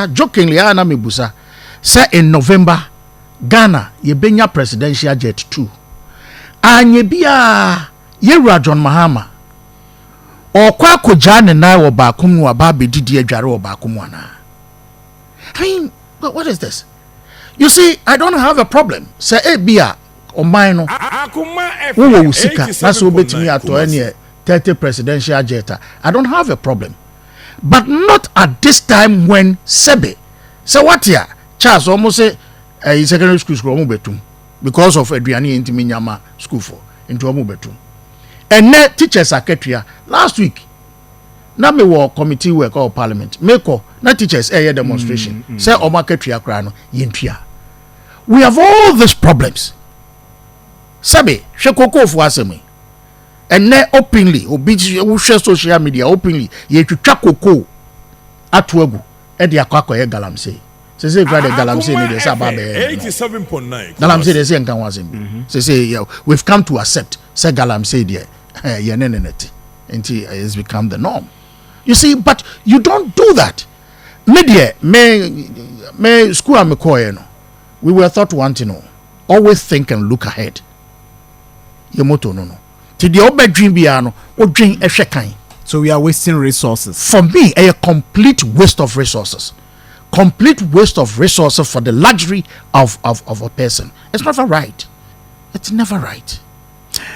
jokingly ana mebusa say in November Ghana ye benya presidential jet 2 anye bia yewura John Mahama okwa koja ne na wo baakum no aba bedidi adware wo baakum ana. I mean, what is this? You see, I don't have a problem. Say bia oman no Akoma wo usika na so betimi ato ene 30 presidential jet. I don't have a problem. But not at this time when Sebe. So what here? Charles almost say secondary school betum because of Adriani into Minyama school for into betum. And net teachers secretary last week. Na me wo committee work or parliament. Meko na teachers demonstration. Say o market krano yintua. We have all these problems. Sebe shekoko fu asemi. And ne openly obi share social media openly ye twitwa koko atwagu e de akwakoye galamsey say grade galamsey ni dey say baba 87.9 galamsey dey say nkan wasem say we've come to accept say galamsey there ye neneneti until it has become the norm. You see, but you don't do that. Media me school am koye no, we were taught one to know, always think and look ahead. Yemoto no ti the obedwin bia no odwen ehwe kan. So we are wasting resources. For me, a complete waste of resources. Complete waste of resources for the luxury of a person. It's never right. It's never right.